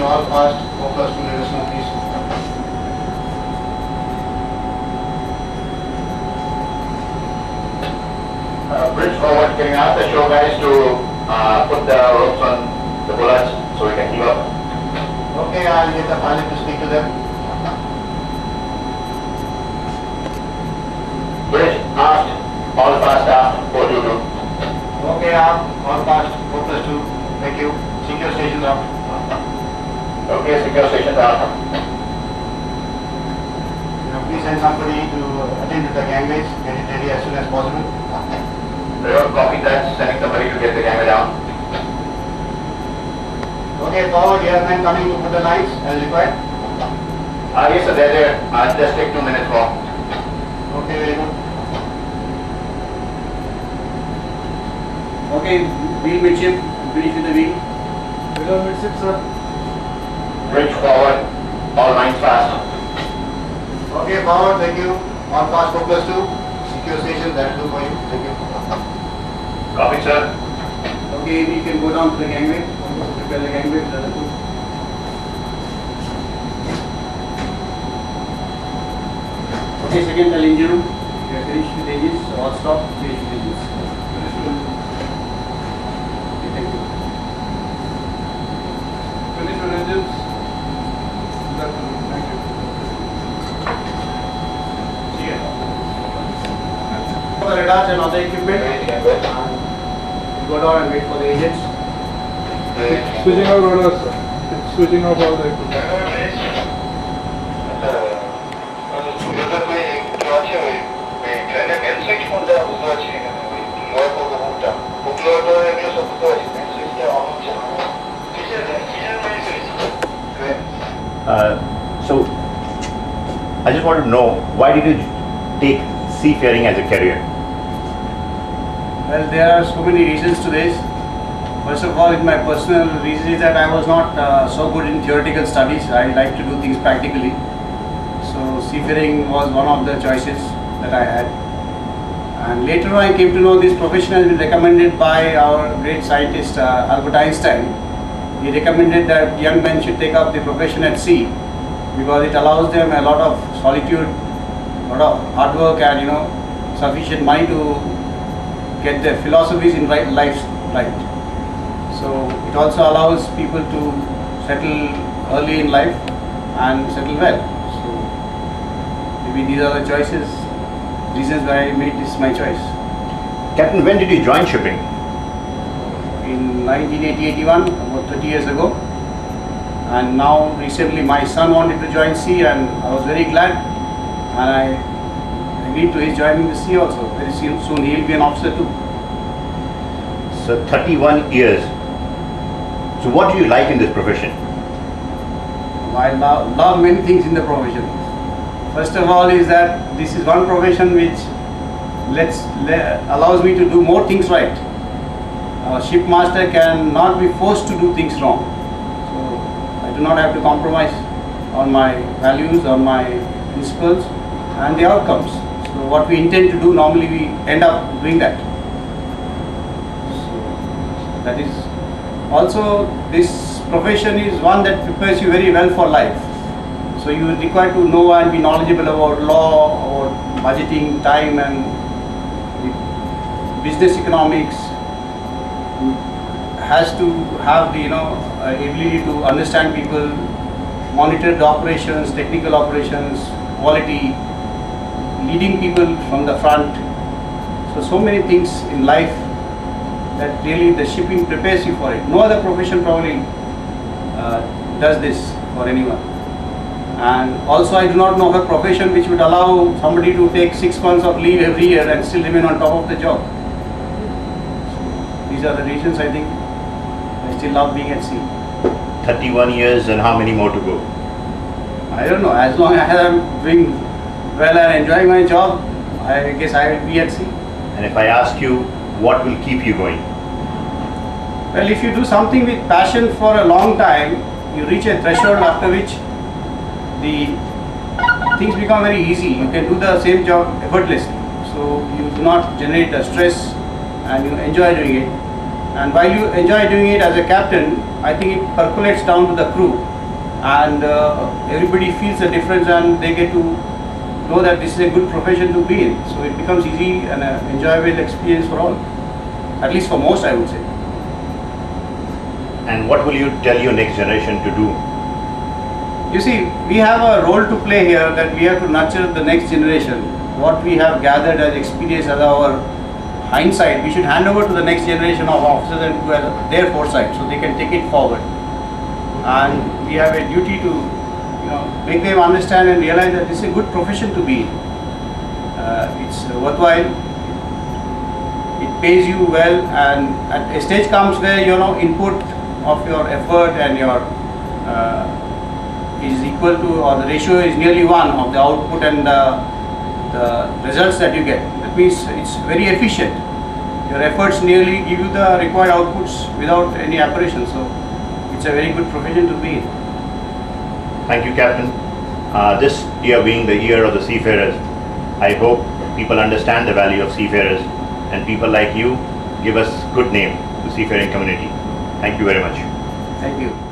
all fast, focus to direction, please. Bridge forward, can you ask the show guys to put the ropes on the bullets so we can keep up? Okay, I'll get the pilot to speak to them. Bridge, aft, all fast staff, 422. Okay, all fast, focus to, thank you. Secure stations up. Okay, secure stations are. Please send somebody to attend to the gangways, get it ready as soon as possible. Copy that, sending somebody to get the gangway down. Okay, forward, here men coming to put the lines as required. Yes sir, they're there. Just take 2 minutes more. Okay, very good. Okay, wheel midship, finish with the wheel. Below midship, sir. Bridge forward, all lines fast. Okay, forward, thank you. All fast, focus to secure stations, that will do for you. Thank you. Copy sir. Okay, we can go down to the gangway. Prepare the gangway with the other two. Okay, second tell engine room. We are finished with engines, so all stop, finish with engines. Okay, thank you. Finish your engines. That will do. Thank you. For the radars and other equipment, we go down and wait for the agents. Switching out orders, sir. Switching off all the equipment. So, I just want to know, why did you take seafaring as a career? Well, there are so many reasons to this. First of all, my personal reason is that I was not so good in theoretical studies. I like to do things practically. So seafaring was one of the choices that I had. And later on I came to know this profession has been recommended by our great scientist Albert Einstein. He recommended that young men should take up the profession at sea because it allows them a lot of solitude, a lot of hard work and sufficient money to get their philosophies in life right. So it also allows people to settle early in life and settle well. So maybe these are the reasons why I made this my choice. Captain, when did you join shipping? In 1980-81, about 30 years ago. And now recently my son wanted to join sea and I was very glad and I agreed to his joining the sea also. Very soon he will be an officer too. So 31 years. So what do you like in this profession? I love many things in the profession. First of all is that this is one profession which allows me to do more things right. A shipmaster cannot be forced to do things wrong. So I do not have to compromise on my values, on my principles and the outcomes. So what we intend to do, normally we end up doing that. So that is also, this profession is one that prepares you very well for life. So you are required to know and be knowledgeable about law, about budgeting, time and business economics. Has to have the ability to understand people, monitor the operations, technical operations, quality, leading people from the front. So many things in life that really the shipping prepares you for it. No other profession probably does this for anyone. And also I do not know of a profession which would allow somebody to take 6 months of leave every year and still remain on top of the job. So these are the reasons I think I still love being at sea. 31 years and how many more to go? I don't know, as long as I am doing well and enjoying my job, I guess I will be at sea. And if I ask you, what will keep you going? Well, if you do something with passion for a long time, you reach a threshold after which the things become very easy. You can do the same job effortlessly. So you do not generate a stress and you enjoy doing it. And while you enjoy doing it as a captain, I think it percolates down to the crew. and everybody feels the difference, and they get to know that this is a good profession to be in. So it becomes easy and an enjoyable experience for all, at least for most, I would say. And what will you tell your next generation to do? You see, we have a role to play here, that we have to nurture the next generation. What we have gathered as experience, as our hindsight, we should hand over to the next generation of officers and who have their foresight, so they can take it forward. And we have a duty to, make them understand and realize that this is a good profession to be in. It's worthwhile. It pays you well, and at a stage comes where input of your effort and your is equal to, or the ratio is nearly 1 of the output and the results that you get. That means it's very efficient. Your efforts nearly give you the required outputs without any aberration. So it's a very good profession to be in. Thank you, Captain. This year being the year of the seafarers, I hope people understand the value of seafarers, and people like you give us good name to seafaring community. Thank you very much. Thank you.